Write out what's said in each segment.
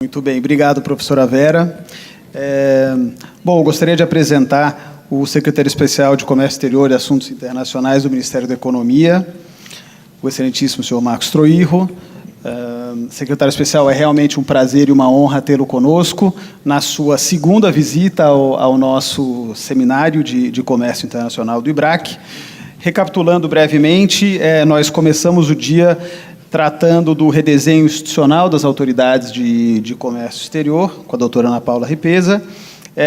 Muito bem, obrigado, professora Vera. Bom, eu gostaria de apresentar o secretário especial de Comércio Exterior e Assuntos Internacionais do Ministério da Economia, o excelentíssimo senhor Marcos Troirro. Secretário especial, é realmente um prazer e uma honra tê-lo conosco na sua segunda visita ao nosso seminário de comércio internacional do IBRAC. Recapitulando brevemente, nós começamos o dia tratando do redesenho institucional das autoridades de comércio exterior, com a doutora Ana Paula Ripesa.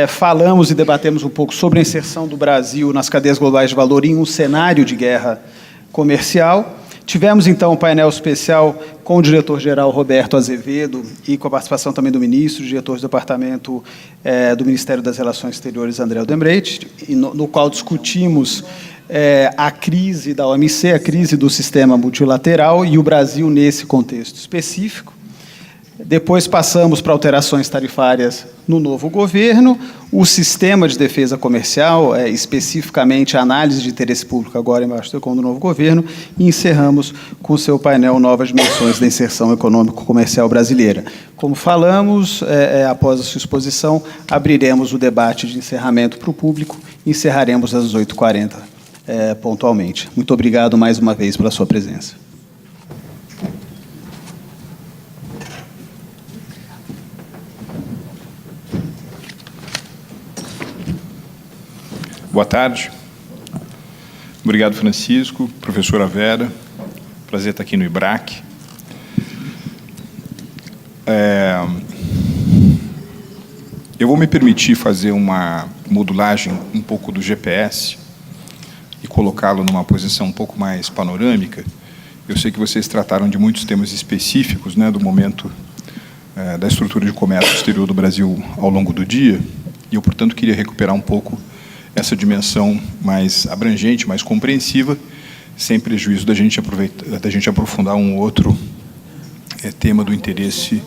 Falamos e debatemos um pouco sobre a inserção do Brasil nas cadeias globais de valor em um cenário de guerra comercial. Tivemos, então, um painel especial com o diretor-geral Roberto Azevedo e com a participação também do ministro, diretor do Departamento do Ministério das Relações Exteriores, André Odebrecht, no qual discutimos a crise da OMC, a crise do sistema multilateral e o Brasil nesse contexto específico. Depois passamos para alterações tarifárias no novo governo, o sistema de defesa comercial, especificamente a análise de interesse público agora embaixo do novo governo, e encerramos com o seu painel Novas Dimensões da Inserção Econômico-Comercial Brasileira. Como falamos, após a sua exposição, abriremos o debate de encerramento para o público e encerraremos às 18h40. Pontualmente. Muito obrigado mais uma vez pela sua presença. Boa tarde. Obrigado, Francisco, professora Vera. Prazer estar aqui no IBRAC. Eu vou me permitir fazer uma modulagem um pouco do GPS e colocá-lo numa posição um pouco mais panorâmica. Eu sei que vocês trataram de muitos temas específicos, né, do momento da estrutura de comércio exterior do Brasil ao longo do dia, e eu, portanto, queria recuperar um pouco essa dimensão mais abrangente, mais compreensiva, sem prejuízo da gente aprofundar um outro tema do interesse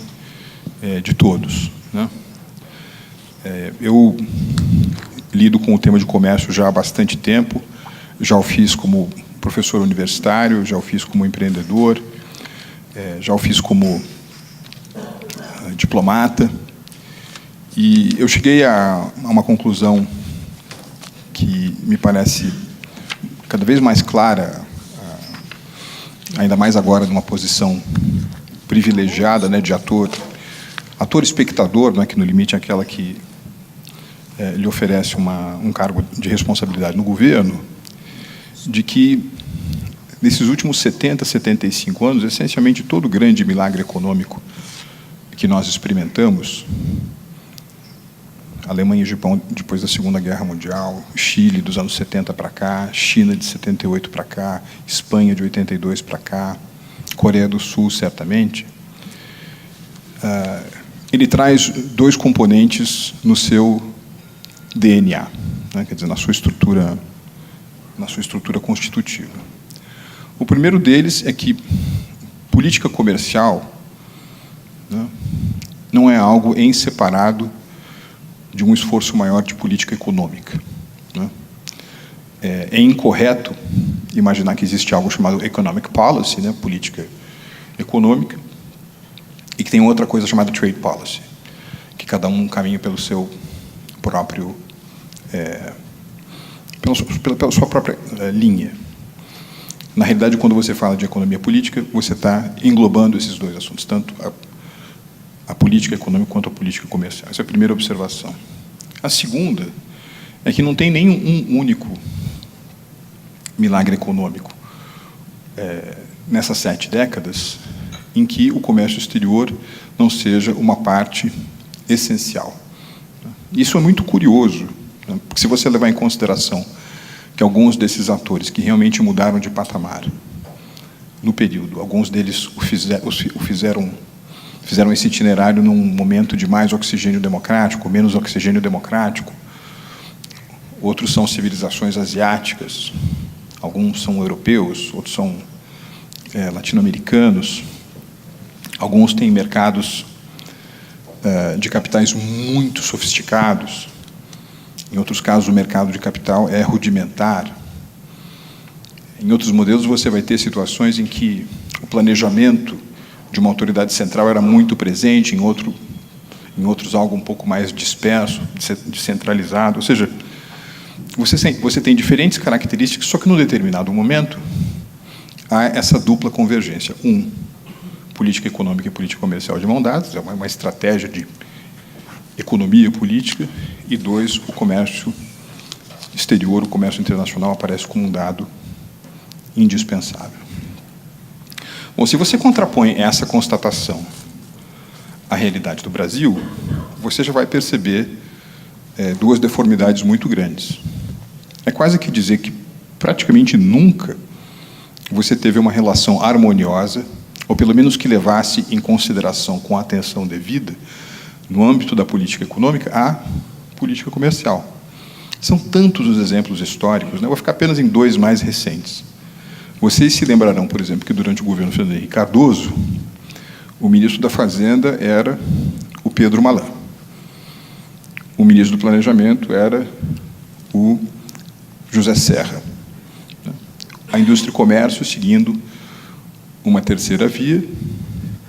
de todos, né? Eu lido com o tema de comércio já há bastante tempo. Já o fiz como professor universitário, já o fiz como empreendedor, já o fiz como diplomata. E eu cheguei a uma conclusão que me parece cada vez mais clara, ainda mais agora numa posição privilegiada, né, de ator espectador, né, que no limite é aquela que lhe oferece um cargo de responsabilidade no governo, de que, nesses últimos 70, 75 anos, essencialmente todo o grande milagre econômico que nós experimentamos, Alemanha e Japão depois da Segunda Guerra Mundial, Chile dos anos 70 para cá, China de 78 para cá, Espanha de 82 para cá, Coreia do Sul, certamente, ele traz dois componentes no seu DNA, né, quer dizer, na sua estrutura constitutiva. O primeiro deles é que política comercial, né, não é algo em separado de um esforço maior de política econômica, né? É incorreto imaginar que existe algo chamado economic policy, né, política econômica, e que tem outra coisa chamada trade policy, que cada um caminha pelo seu próprio pela sua própria linha. Na realidade, quando você fala de economia política, você está englobando esses dois assuntos, tanto a política econômica quanto a política comercial. Essa é a primeira observação. A segunda é que não tem nenhum único milagre econômico nessas 7 décadas em que o comércio exterior não seja uma parte essencial. Isso é muito curioso, porque se você levar em consideração que alguns desses atores que realmente mudaram de patamar no período, alguns deles fizeram esse itinerário num momento de mais oxigênio democrático, menos oxigênio democrático, outros são civilizações asiáticas, alguns são europeus, outros são latino-americanos, alguns têm mercados de capitais muito sofisticados. Em outros casos, o mercado de capital é rudimentar. Em outros modelos, você vai ter situações em que o planejamento de uma autoridade central era muito presente, em outro em outros algo um pouco mais disperso, descentralizado. Ou seja, você tem diferentes características, só que num determinado momento há essa dupla convergência. Política econômica e política comercial de mão dadas, é uma estratégia de economia e política. E 2, o comércio exterior, o comércio internacional aparece como um dado indispensável. Bom, se você contrapõe essa constatação à realidade do Brasil, você já vai perceber duas deformidades muito grandes. É quase que dizer que praticamente nunca você teve uma relação harmoniosa, ou pelo menos que levasse em consideração com a atenção devida, no âmbito da política econômica, a política comercial. São tantos os exemplos históricos, né? Eu vou ficar apenas em 2 mais recentes. Vocês se lembrarão, por exemplo, que durante o governo Fernando Henrique Cardoso, o ministro da Fazenda era o Pedro Malan. O ministro do Planejamento era o José Serra. A indústria e comércio seguindo uma terceira via,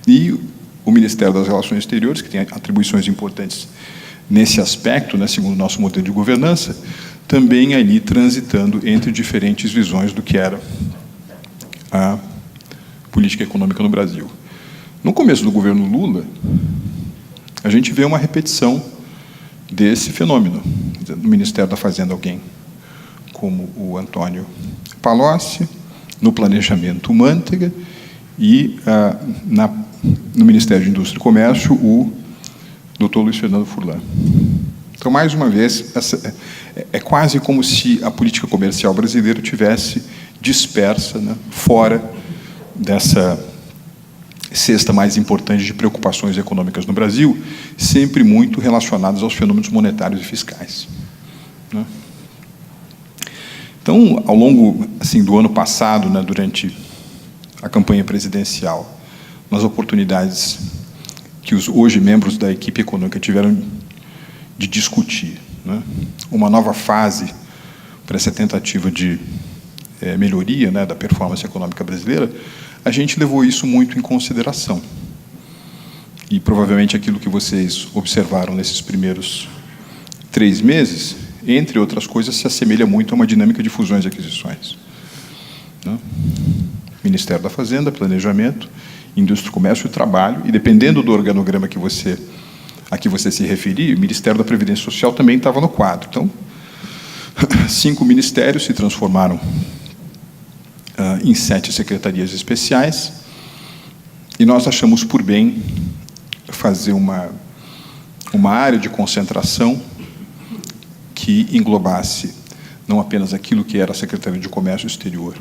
e o Ministério das Relações Exteriores, que tem atribuições importantes nesse aspecto, né, segundo o nosso modelo de governança, também ali transitando entre diferentes visões do que era a política econômica no Brasil. No começo do governo Lula, a gente vê uma repetição desse fenômeno. No Ministério da Fazenda, alguém como o Antônio Palocci, no Planejamento, o Mantega, e no Ministério de Indústria e Comércio, o Dr. Luiz Fernando Furlan. Então, mais uma vez, é quase como se a política comercial brasileira tivesse dispersa, né, fora dessa cesta mais importante de preocupações econômicas no Brasil, sempre muito relacionadas aos fenômenos monetários e fiscais, né? Então, ao longo do ano passado, né, durante a campanha presidencial, nas oportunidades que os hoje membros da equipe econômica tiveram de discutir, né, uma nova fase para essa tentativa de melhoria, né, da performance econômica brasileira, a gente levou isso muito em consideração. E provavelmente aquilo que vocês observaram nesses primeiros 3 meses, entre outras coisas, se assemelha muito a uma dinâmica de fusões e aquisições, né? Ministério da Fazenda, Planejamento, Indústria, Comércio e Trabalho, e dependendo do organograma a que você se referir, o Ministério da Previdência Social também estava no quadro. Então, 5 ministérios se transformaram em 7 secretarias especiais, e nós achamos por bem fazer uma área de concentração que englobasse não apenas aquilo que era a Secretaria de Comércio Exterior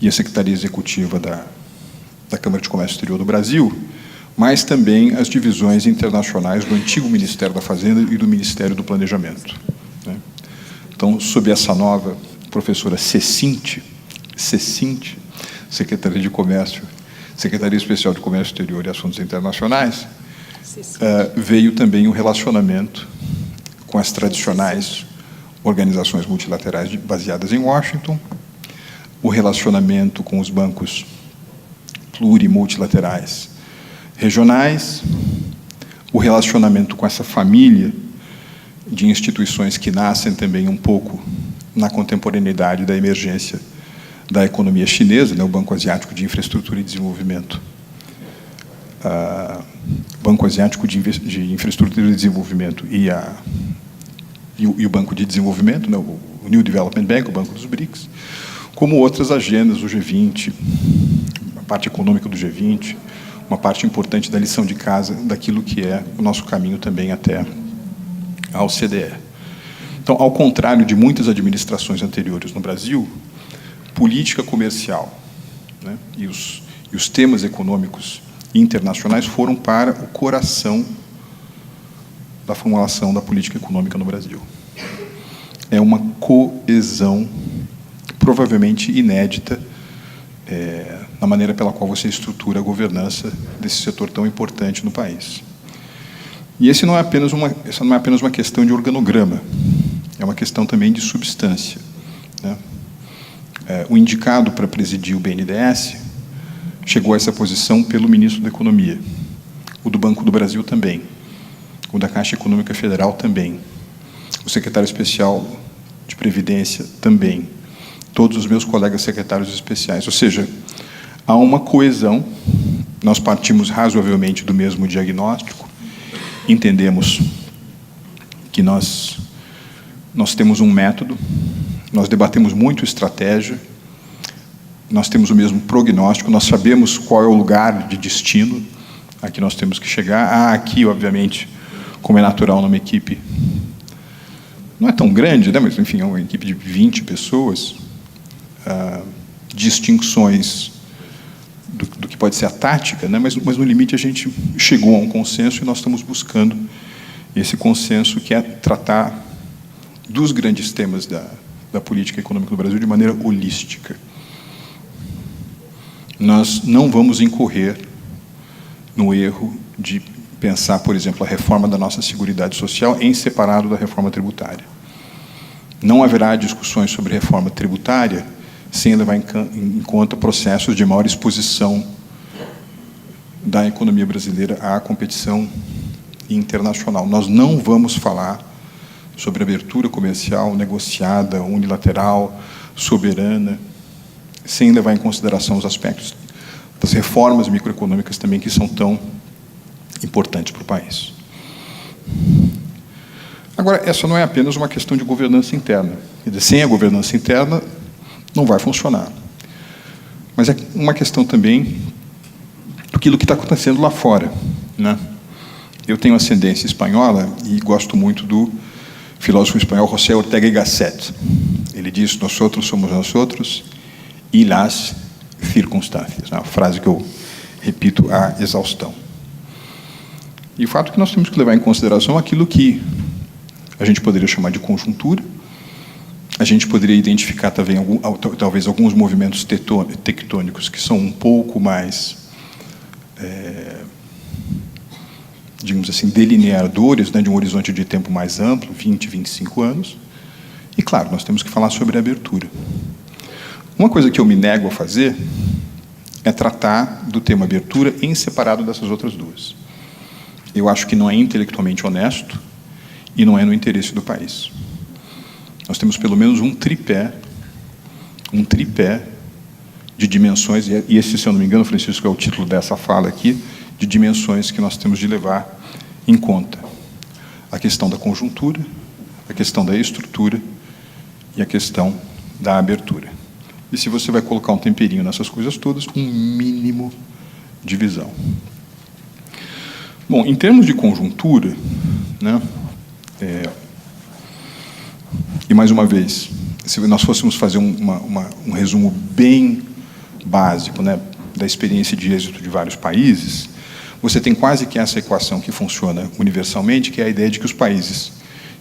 e a Secretaria Executiva da Câmara de Comércio Exterior do Brasil, mas também as divisões internacionais do antigo Ministério da Fazenda e do Ministério do Planejamento, né? Então, sob essa nova professora Cecinte, Secretaria de Comércio, Secretaria Especial de Comércio Exterior e Assuntos Internacionais, veio também o relacionamento com as tradicionais organizações multilaterais baseadas em Washington, o relacionamento com os bancos plurimultilaterais regionais, o relacionamento com essa família de instituições que nascem também um pouco na contemporaneidade da emergência da economia chinesa, né, o Banco Asiático de Infraestrutura e Desenvolvimento, Banco Asiático de Infraestrutura e Desenvolvimento e o Banco de Desenvolvimento, né, o New Development Bank, o Banco dos BRICS, como outras agendas, o G20, a parte econômica do G20, uma parte importante da lição de casa daquilo que é o nosso caminho também até a OCDE. Então, ao contrário de muitas administrações anteriores no Brasil, política comercial, né, e os temas econômicos internacionais foram para o coração da formulação da política econômica no Brasil. É uma coesão provavelmente inédita na maneira pela qual você estrutura a governança desse setor tão importante no país. E essa não é apenas uma questão de organograma, é uma questão também de substância, né? O indicado para presidir o BNDES chegou a essa posição pelo ministro da Economia, o do Banco do Brasil também. o da Caixa Econômica Federal também, o secretário especial de Previdência também, todos os meus colegas secretários especiais. Ou seja, há uma coesão, nós partimos razoavelmente do mesmo diagnóstico, entendemos que nós temos um método, nós debatemos muito estratégia, nós temos o mesmo prognóstico, nós sabemos qual é o lugar de destino a que nós temos que chegar. Há aqui, obviamente, como é natural numa equipe, não é tão grande, né, mas, enfim, é uma equipe de 20 pessoas, distinções do que pode ser a tática, né, mas no limite a gente chegou a um consenso e nós estamos buscando esse consenso, que é tratar dos grandes temas da política econômica do Brasil de maneira holística. Nós não vamos incorrer no erro de pensar, por exemplo, a reforma da nossa Seguridade Social em separado da reforma tributária. Não haverá discussões sobre reforma tributária sem levar em conta processos de maior exposição da economia brasileira à competição internacional. Nós não vamos falar sobre abertura comercial negociada, unilateral, soberana, sem levar em consideração os aspectos das reformas microeconômicas também, que são tão importantes para o país. Agora, essa não é apenas uma questão de governança interna. Quer dizer, sem a governança interna, não vai funcionar. Mas é uma questão também daquilo que está acontecendo lá fora, né? Eu tenho ascendência espanhola e gosto muito do filósofo espanhol José Ortega y Gasset. Ele diz: "Nós outros somos nós outros e las circunstâncias", uma frase que eu repito à exaustão. E o fato é que nós temos que levar em consideração aquilo que a gente poderia chamar de conjuntura, a gente poderia identificar também talvez alguns movimentos tectônicos que são um pouco mais, digamos assim, delineadores, né, de um horizonte de tempo mais amplo, 20, 25 anos. E, claro, nós temos que falar sobre a abertura. Uma coisa que eu me nego a fazer é tratar do tema abertura em separado dessas outras duas. Eu acho que não é intelectualmente honesto e não é no interesse do país. Nós temos pelo menos um tripé de dimensões, e esse, se eu não me engano, Francisco, é o título dessa fala aqui, de dimensões que nós temos de levar em conta. A questão da conjuntura, a questão da estrutura e a questão da abertura. E se você vai colocar um temperinho nessas coisas todas, um mínimo de visão. Bom, em termos de conjuntura, né, e mais uma vez, se nós fôssemos fazer um resumo bem básico, né, da experiência de êxito de vários países, você tem quase que essa equação que funciona universalmente, que é a ideia de que os países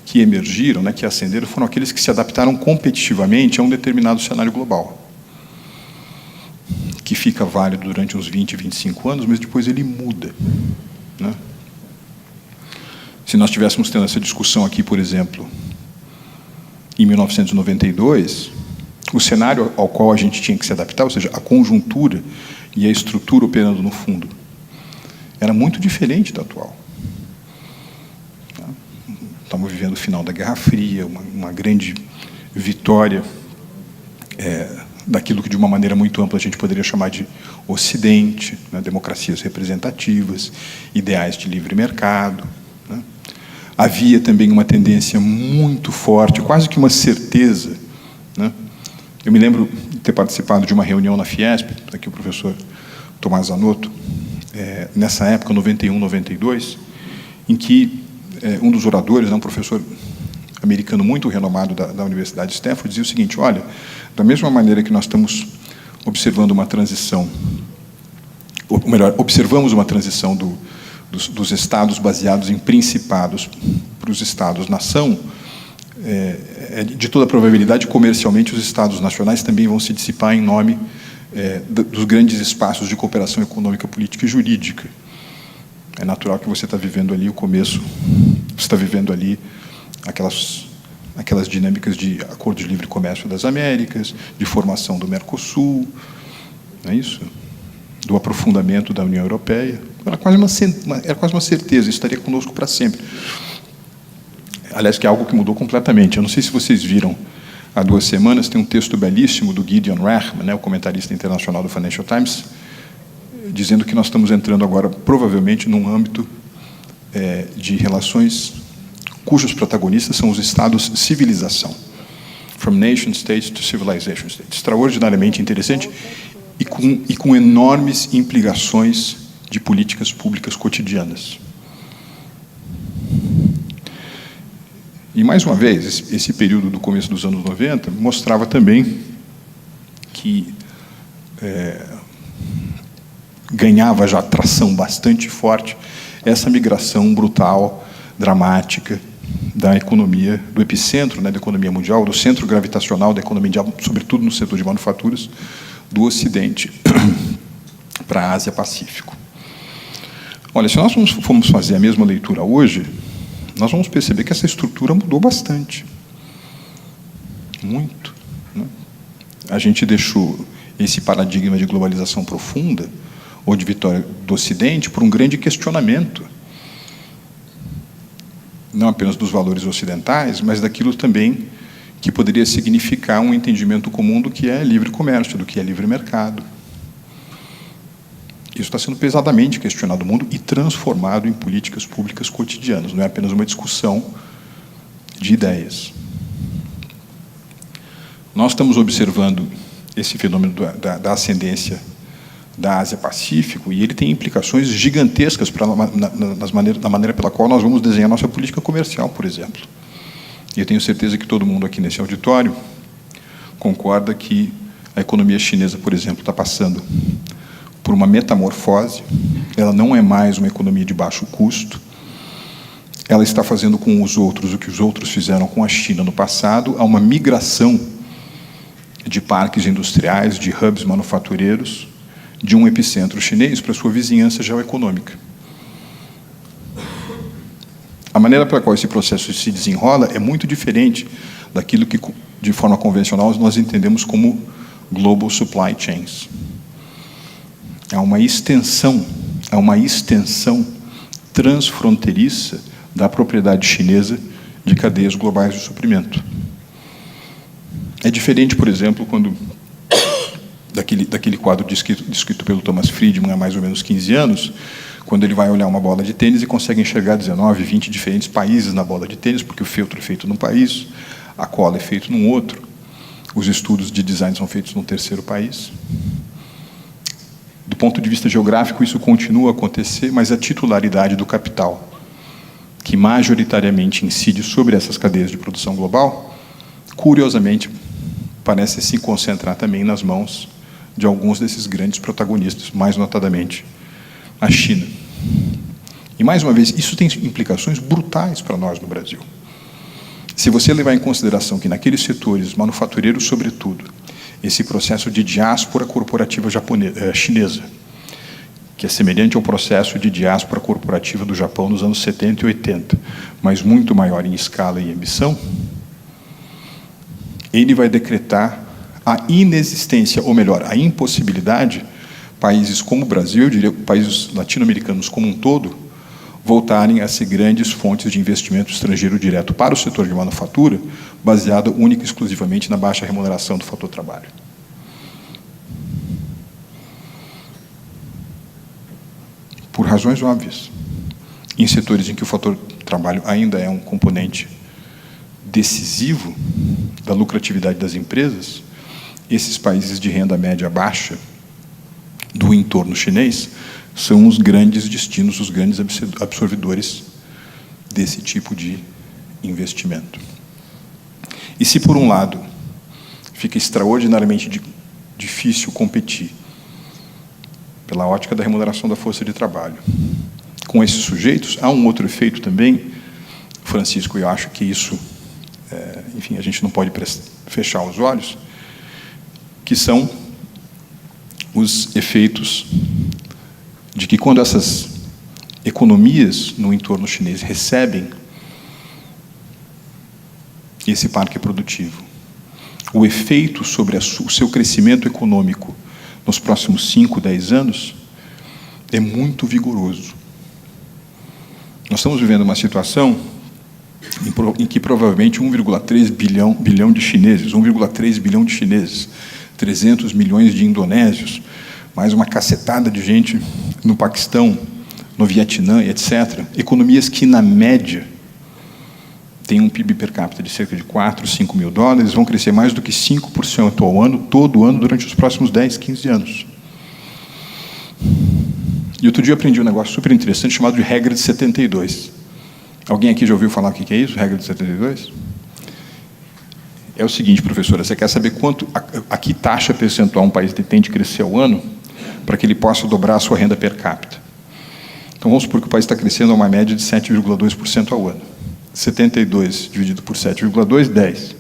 que emergiram, né, que ascenderam, foram aqueles que se adaptaram competitivamente a um determinado cenário global, que fica válido durante uns 20, 25 anos, mas depois ele muda, né? Se nós estivéssemos tendo essa discussão aqui, por exemplo, em 1992, o cenário ao qual a gente tinha que se adaptar, ou seja, a conjuntura e a estrutura operando no fundo, era muito diferente da atual. Estamos vivendo o final da Guerra Fria, uma grande vitória daquilo que, de uma maneira muito ampla, a gente poderia chamar de Ocidente, né, democracias representativas, ideais de livre mercado, né. Havia também uma tendência muito forte, quase que uma certeza, né. Eu me lembro de ter participado de uma reunião na Fiesp, aqui o professor Tomás Zanotto, nessa época, 91, 92, em que um dos oradores, um professor americano muito renomado da Universidade de Stanford, dizia o seguinte: olha, da mesma maneira que nós estamos observando uma transição, ou melhor, observamos uma transição dos estados baseados em principados para os estados-nação, de toda probabilidade, comercialmente, os estados nacionais também vão se dissipar em nome dos grandes espaços de cooperação econômica, política e jurídica. É natural que você está vivendo ali o começo, você está vivendo ali aquelas dinâmicas de acordo de livre comércio das Américas, de formação do Mercosul, não é isso? Do aprofundamento da União Europeia, Era quase uma certeza, estaria conosco para sempre. Aliás, que é algo que mudou completamente. Eu não sei se vocês viram, há 2 semanas, tem um texto belíssimo do Gideon Rachman, o comentarista internacional do Financial Times, dizendo que nós estamos entrando agora, provavelmente, num âmbito de relações cujos protagonistas são os estados civilização. From nation state to civilization state. Extraordinariamente interessante e com enormes implicações de políticas públicas cotidianas. E, mais uma vez, esse período do começo dos anos 90 mostrava também que ganhava já tração bastante forte essa migração brutal, dramática, da economia, do epicentro, da economia mundial, do centro gravitacional da economia mundial, sobretudo no setor de manufaturas, do Ocidente para a Ásia-Pacífico. Olha, se nós formos fazer a mesma leitura hoje, nós vamos perceber que essa estrutura mudou bastante. Muito. Né? A gente deixou esse paradigma de globalização profunda, ou de vitória do Ocidente, por um grande questionamento, não apenas dos valores ocidentais, mas daquilo também que poderia significar um entendimento comum do que é livre comércio, do que é livre mercado. Isso está sendo pesadamente questionado no mundo e transformado em políticas públicas cotidianas, não é apenas uma discussão de ideias. Nós estamos observando esse fenômeno da ascendência da Ásia-Pacífico, e ele tem implicações gigantescas na maneira pela qual nós vamos desenhar nossa política comercial, por exemplo. E eu tenho certeza que todo mundo aqui nesse auditório concorda que a economia chinesa, por exemplo, está passando por uma metamorfose. Ela não é mais uma economia de baixo custo. Ela está fazendo com os outros o que os outros fizeram com a China no passado, há uma migração de parques industriais, de hubs manufatureiros, de um epicentro chinês para sua vizinhança geoeconômica. A maneira pela qual esse processo se desenrola é muito diferente daquilo que, de forma convencional, nós entendemos como global supply chains. É uma extensão transfronteiriça da propriedade chinesa de cadeias globais de suprimento. É diferente, por exemplo, daquele quadro descrito pelo Thomas Friedman há mais ou menos 15 anos, quando ele vai olhar uma bola de tênis e consegue enxergar 19, 20 diferentes países na bola de tênis, porque o feltro é feito num país, a cola é feita num outro, os estudos de design são feitos num terceiro país. Do ponto de vista geográfico, isso continua a acontecer, mas a titularidade do capital, que majoritariamente incide sobre essas cadeias de produção global, curiosamente, parece se concentrar também nas mãos de alguns desses grandes protagonistas, mais notadamente a China. E, mais uma vez, isso tem implicações brutais para nós no Brasil. Se você levar em consideração que naqueles setores manufatureiros, sobretudo, esse processo de diáspora corporativa chinesa, que é semelhante ao processo de diáspora corporativa do Japão nos anos 70 e 80, mas muito maior em escala e ambição, ele vai decretar a inexistência, ou melhor, a impossibilidade, países como o Brasil, eu diria países latino-americanos como um todo, voltarem a ser grandes fontes de investimento estrangeiro direto para o setor de manufatura, baseado única e exclusivamente na baixa remuneração do fator trabalho. Por razões óbvias. Em setores em que o fator trabalho ainda é um componente decisivo da lucratividade das empresas, esses países de renda média baixa do entorno chinês são os grandes destinos, os grandes absorvedores desse tipo de investimento. E se, por um lado, fica extraordinariamente difícil competir pela ótica da remuneração da força de trabalho com esses sujeitos, há um outro efeito também, Francisco, eu acho que isso, enfim, a gente não pode fechar os olhos, que são os efeitos de que, quando essas economias no entorno chinês recebem esse parque produtivo, o efeito sobre o seu crescimento econômico nos próximos 5, 10 anos é muito vigoroso. Nós estamos vivendo uma situação em que provavelmente 1,3 bilhão de chineses, 1,3 bilhão de chineses, 300 milhões de indonésios, mais uma cacetada de gente no Paquistão, no Vietnã, etc. Economias que, na média, têm um PIB per capita de cerca de 4, 5 mil dólares, vão crescer mais do que 5% ao ano, todo ano, durante os próximos 10, 15 anos. E outro dia eu aprendi um negócio super interessante chamado de regra de 72. Alguém aqui já ouviu falar o que é isso, regra de 72? É o seguinte, professora, você quer saber a que taxa percentual um país tem de crescer ao ano para que ele possa dobrar a sua renda per capita? Então, vamos supor que o país está crescendo a uma média de 7,2% ao ano. 72 dividido por 7,2, 10.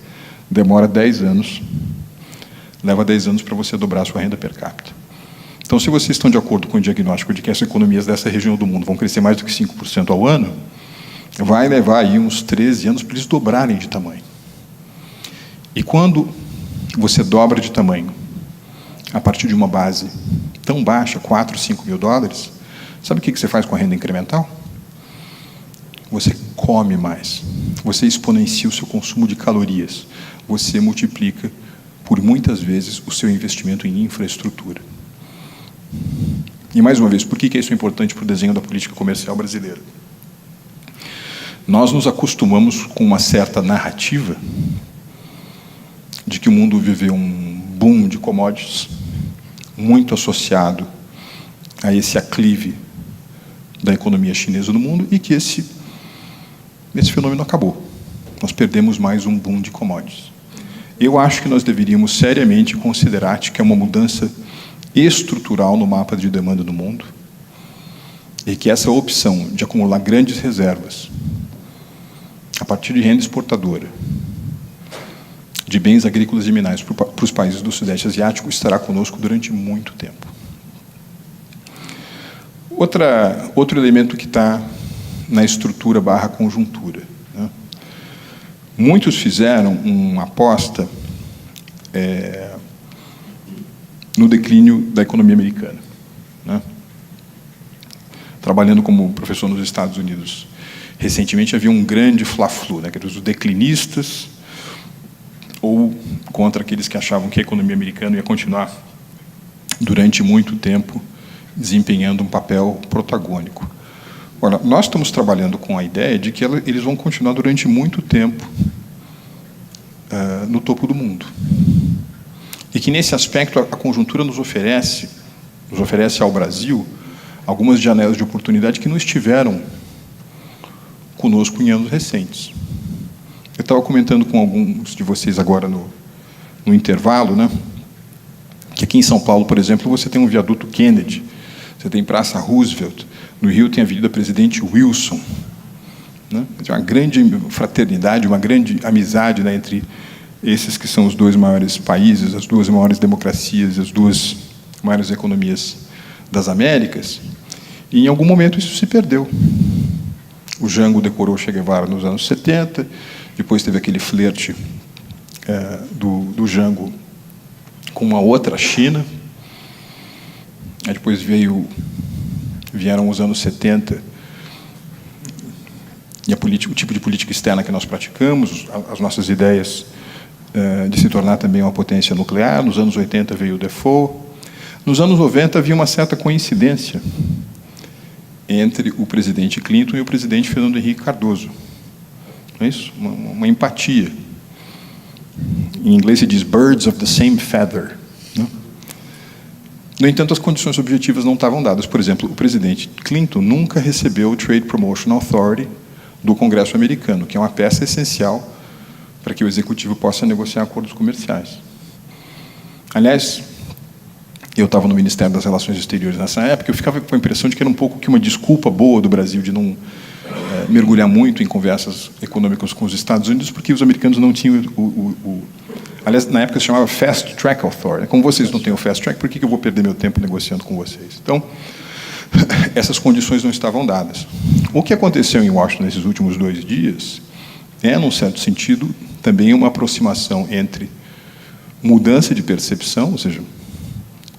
Demora 10 anos. Leva 10 anos para você dobrar a sua renda per capita. Então, se vocês estão de acordo com o diagnóstico de que as economias dessa região do mundo vão crescer mais do que 5% ao ano, vai levar aí uns 13 anos para eles dobrarem de tamanho. E quando você dobra de tamanho, a partir de uma base tão baixa, 4, 5 mil dólares, sabe o que você faz com a renda incremental? Você come mais, você exponencia o seu consumo de calorias, você multiplica por muitas vezes o seu investimento em infraestrutura. E mais uma vez, por que isso é importante para o desenho da política comercial brasileira? Nós nos acostumamos com uma certa narrativa de que o mundo viveu um boom de commodities muito associado a esse aclive da economia chinesa no mundo e que esse fenômeno acabou. Nós perdemos mais um boom de commodities. Eu acho que nós deveríamos seriamente considerar que é uma mudança estrutural no mapa de demanda do mundo e que essa opção de acumular grandes reservas a partir de renda exportadora de bens agrícolas e minerais para os países do Sudeste Asiático estará conosco durante muito tempo. Outro elemento que está na estrutura / conjuntura. Né? Muitos fizeram uma aposta no declínio da economia americana. Né? Trabalhando como professor nos Estados Unidos, recentemente havia um grande fla-flu, né? Os declinistas ou contra aqueles que achavam que a economia americana ia continuar durante muito tempo desempenhando um papel protagônico. Ora, nós estamos trabalhando com a ideia de que eles vão continuar durante muito tempo no topo do mundo. E que, nesse aspecto, a conjuntura nos oferece ao Brasil algumas janelas de oportunidade que não estiveram conosco em anos recentes. Eu estava comentando com alguns de vocês agora no intervalo, né, que aqui em São Paulo, por exemplo, você tem um viaduto Kennedy, você tem Praça Roosevelt, no Rio tem a Avenida Presidente Wilson. Né? Tem uma grande fraternidade, uma grande amizade, né, entre esses que são os dois maiores países, as duas maiores democracias, as duas maiores economias das Américas, e em algum momento isso se perdeu. O Jango decorou Che Guevara nos anos 70, depois teve aquele flerte do Jango com uma outra China, aí depois vieram os anos 70 e o tipo de política externa que nós praticamos, as nossas ideias de se tornar também uma potência nuclear. Nos anos 80 veio o Defoe. Nos anos 90 havia uma certa coincidência entre o presidente Clinton e o presidente Fernando Henrique Cardoso. Não é isso? Uma empatia. Em inglês se diz birds of the same feather. Né? No entanto, as condições objetivas não estavam dadas. Por exemplo, o presidente Clinton nunca recebeu o Trade Promotion Authority do Congresso americano, que é uma peça essencial para que o executivo possa negociar acordos comerciais. Aliás, eu estava no Ministério das Relações Exteriores nessa época, eu ficava com a impressão de que era um pouco que uma desculpa boa do Brasil de não mergulhar muito em conversas econômicas com os Estados Unidos, porque os americanos não tinham aliás, na época se chamava Fast Track Authority. Como vocês não têm o Fast Track, por que eu vou perder meu tempo negociando com vocês? Então, essas condições não estavam dadas. O que aconteceu em Washington nesses últimos 2 dias é, num certo sentido, também uma aproximação entre mudança de percepção, ou seja,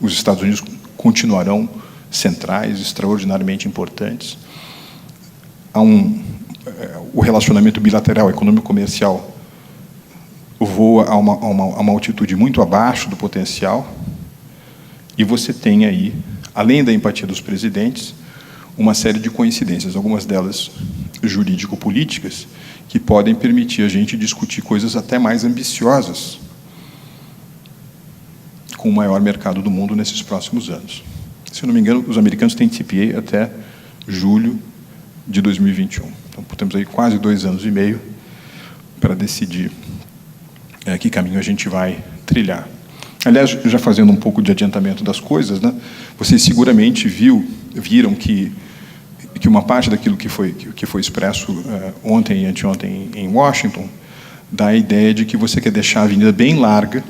os Estados Unidos continuarão centrais, extraordinariamente importantes. Há o relacionamento bilateral, econômico-comercial, voa a uma altitude muito abaixo do potencial, e você tem aí, além da empatia dos presidentes, uma série de coincidências, algumas delas jurídico-políticas, que podem permitir a gente discutir coisas até mais ambiciosas com o maior mercado do mundo nesses próximos anos. Se eu não me engano, os americanos têm TPA até julho de 2021. Então, temos aí quase 2 anos e meio para decidir que caminho a gente vai trilhar. Aliás, já fazendo um pouco de adiantamento das coisas, né, vocês seguramente viram que uma parte daquilo que foi expresso ontem e anteontem em Washington dá a ideia de que você quer deixar a avenida bem larga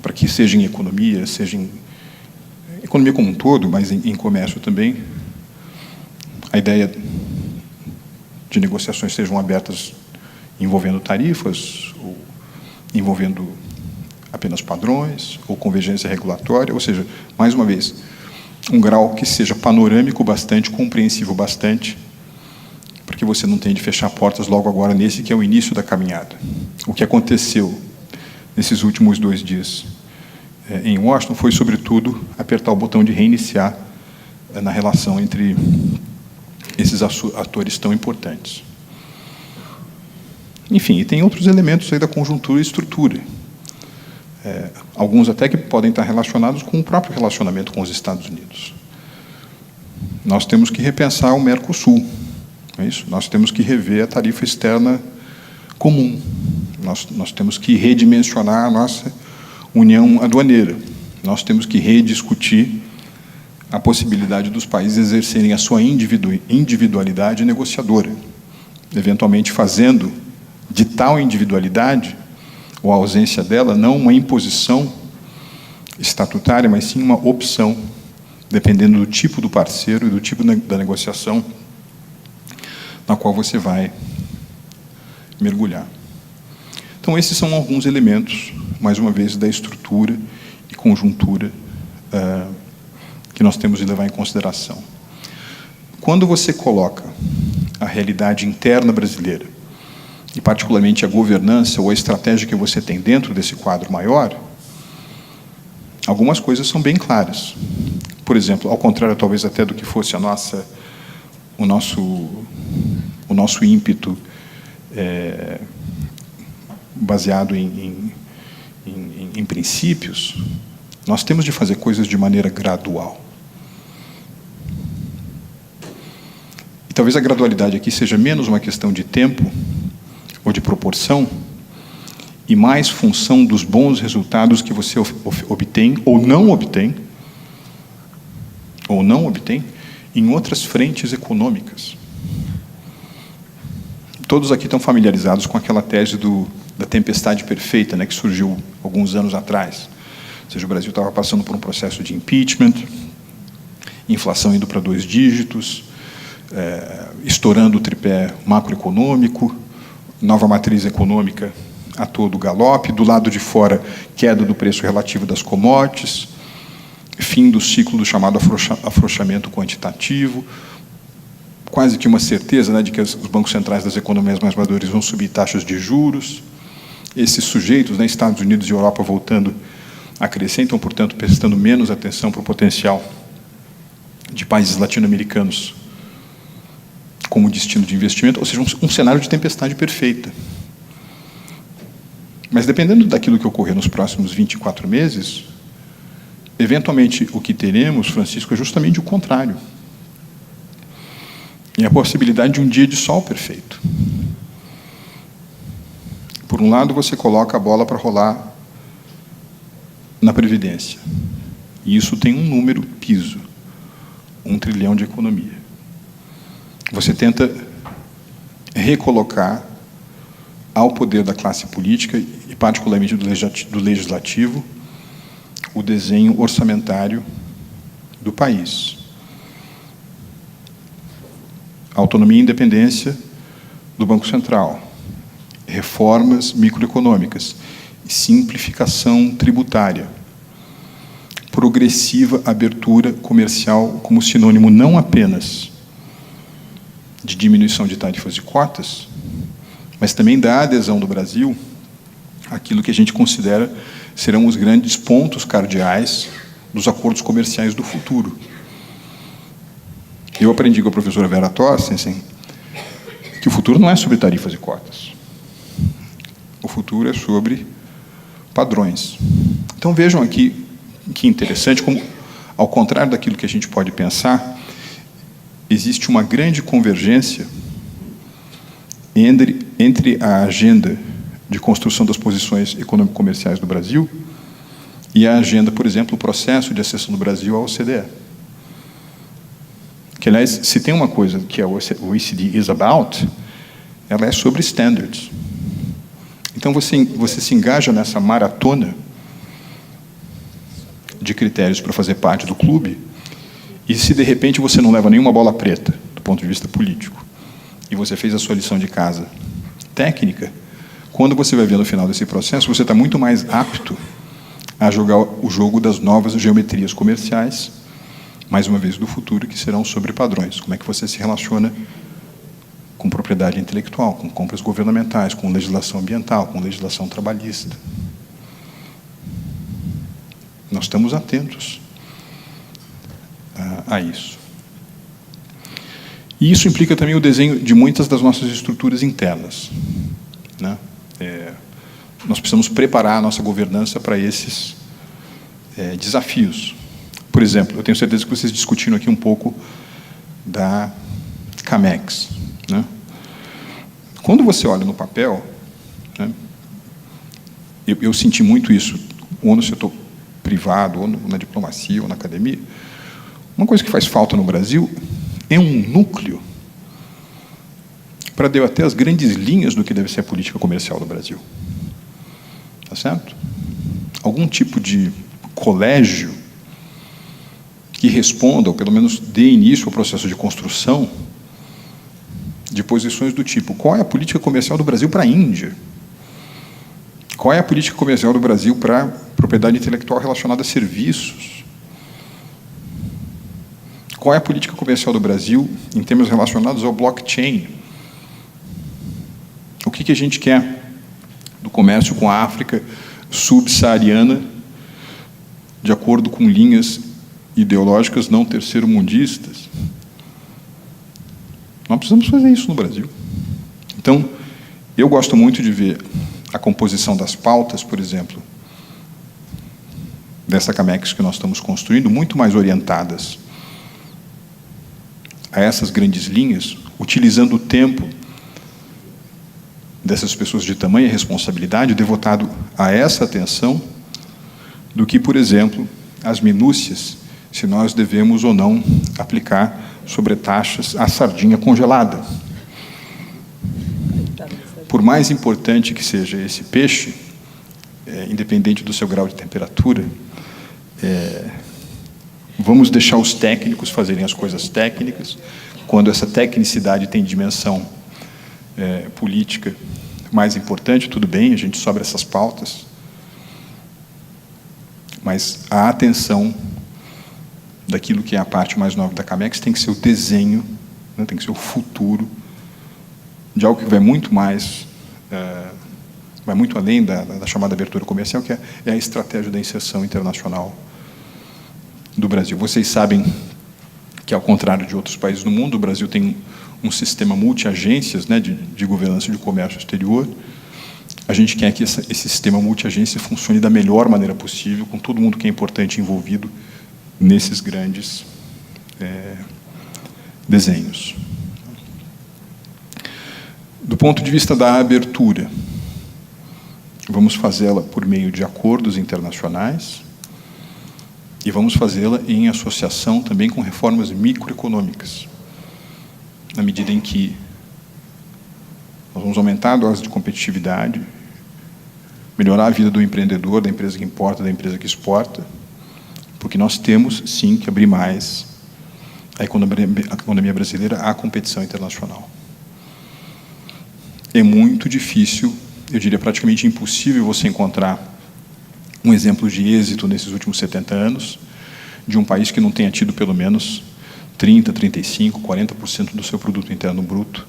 para que seja em economia, seja em economia como um todo, mas em comércio também, a ideia de negociações sejam abertas envolvendo tarifas, ou envolvendo apenas padrões, ou convergência regulatória, ou seja, mais uma vez, um grau que seja panorâmico bastante, compreensível bastante, porque você não tem de fechar portas logo agora nesse que é o início da caminhada. O que aconteceu nesses últimos 2 dias em Washington foi, sobretudo, apertar o botão de reiniciar na relação entre esses atores tão importantes. Enfim, e tem outros elementos aí da conjuntura e estrutura. Alguns até que podem estar relacionados com o próprio relacionamento com os Estados Unidos. Nós temos que repensar o Mercosul, não é isso? Nós temos que rever a tarifa externa comum. Nós temos que redimensionar a nossa união aduaneira. Nós temos que rediscutir a possibilidade dos países exercerem a sua individualidade negociadora, eventualmente fazendo de tal individualidade, ou a ausência dela, não uma imposição estatutária, mas sim uma opção, dependendo do tipo do parceiro e do tipo da negociação na qual você vai mergulhar. Então, esses são alguns elementos, mais uma vez, da estrutura e conjuntura que nós temos de levar em consideração. Quando você coloca a realidade interna brasileira, e particularmente a governança ou a estratégia que você tem dentro desse quadro maior, algumas coisas são bem claras. Por exemplo, ao contrário talvez até do que fosse o nosso ímpeto baseado em princípios, nós temos de fazer coisas de maneira gradual. E talvez a gradualidade aqui seja menos uma questão de tempo ou de proporção, e mais função dos bons resultados que você obtém ou não obtém em outras frentes econômicas. Todos aqui estão familiarizados com aquela tese da tempestade perfeita, né, que surgiu alguns anos atrás. Ou seja, o Brasil estava passando por um processo de impeachment, inflação indo para 2 dígitos, estourando o tripé macroeconômico, nova matriz econômica a todo galope, do lado de fora, queda do preço relativo das commodities, fim do ciclo do chamado afrouxamento quantitativo, quase que uma certeza, né, de que os bancos centrais das economias mais maduras vão subir taxas de juros. Esses sujeitos, né, Estados Unidos e Europa voltando a crescer, então, portanto, prestando menos atenção para o potencial de países latino-americanos como destino de investimento, ou seja, um cenário de tempestade perfeita. Mas, dependendo daquilo que ocorrer nos próximos 24 meses, eventualmente o que teremos, Francisco, é justamente o contrário. E a possibilidade de um dia de sol perfeito. Por um lado, você coloca a bola para rolar na Previdência. E isso tem um número piso, 1 trilhão de economia. Você tenta recolocar ao poder da classe política, e particularmente do legislativo, o desenho orçamentário do país. Autonomia e independência do Banco Central, reformas microeconômicas, simplificação tributária. Por progressiva abertura comercial como sinônimo não apenas de diminuição de tarifas e cotas, mas também da adesão do Brasil àquilo que a gente considera serão os grandes pontos cardeais dos acordos comerciais do futuro. Eu aprendi com a professora Vera Torstensen que o futuro não é sobre tarifas e cotas. O futuro é sobre padrões. Então vejam aqui que interessante como, ao contrário daquilo que a gente pode pensar, existe uma grande convergência entre a agenda de construção das posições econômico-comerciais do Brasil e a agenda, por exemplo, o processo de acessão do Brasil à OCDE. Que, aliás, se tem uma coisa que a OECD is about, ela é sobre standards. Então, você se engaja nessa maratona de critérios para fazer parte do clube, e se, de repente, você não leva nenhuma bola preta, do ponto de vista político, e você fez a sua lição de casa técnica, quando você vai ver no final desse processo, você está muito mais apto a jogar o jogo das novas geometrias comerciais, mais uma vez do futuro, que serão sobre padrões. Como é que você se relaciona com propriedade intelectual, com compras governamentais, com legislação ambiental, com legislação trabalhista. Nós estamos atentos a isso. E isso implica também o desenho de muitas das nossas estruturas internas, né? Nós precisamos preparar a nossa governança para esses desafios. Por exemplo, eu tenho certeza que vocês discutiram aqui um pouco da CAMEX, né? Quando você olha no papel, né, eu senti muito isso, ou no setor privado, ou na diplomacia, ou na academia. Uma coisa que faz falta no Brasil é um núcleo para debater as grandes linhas do que deve ser a política comercial do Brasil. Tá certo? Algum tipo de colégio que responda, ou pelo menos dê início ao processo de construção de posições do tipo: qual é a política comercial do Brasil para a Índia? Qual é a política comercial do Brasil para propriedade intelectual relacionada a serviços? Qual é a política comercial do Brasil em termos relacionados ao blockchain? O que a gente quer do comércio com a África subsaariana, de acordo com linhas ideológicas não terceiro-mundistas? Nós precisamos fazer isso no Brasil. Então, eu gosto muito de ver a composição das pautas, por exemplo, dessa CAMEX que nós estamos construindo, muito mais orientadas a essas grandes linhas, utilizando o tempo dessas pessoas de tamanha responsabilidade devotado a essa atenção, do que, por exemplo, as minúcias, se nós devemos ou não aplicar sobretaxas à sardinha congelada. Por mais importante que seja esse peixe, independente do seu grau de temperatura, vamos deixar os técnicos fazerem as coisas técnicas. Quando essa tecnicidade tem dimensão política mais importante, tudo bem, a gente sobe essas pautas, mas a atenção daquilo que é a parte mais nova da CAMEX tem que ser o desenho, né, tem que ser o futuro de algo que vai muito mais, vai muito além da chamada abertura comercial, que é a estratégia da inserção internacional do Brasil. Vocês sabem que, ao contrário de outros países do mundo, o Brasil tem um sistema multi-agências, né, de governança de comércio exterior. A gente quer que esse sistema multi-agência funcione da melhor maneira possível, com todo mundo que é importante envolvido nesses grandes desenhos. Do ponto de vista da abertura, vamos fazê-la por meio de acordos internacionais e vamos fazê-la em associação também com reformas microeconômicas, na medida em que nós vamos aumentar a dose de competitividade, melhorar a vida do empreendedor, da empresa que importa, da empresa que exporta, porque nós temos, sim, que abrir mais a economia brasileira à competição internacional. É muito difícil, eu diria praticamente impossível, você encontrar um exemplo de êxito nesses últimos 70 anos de um país que não tenha tido pelo menos 30%, 35%, 40% do seu produto interno bruto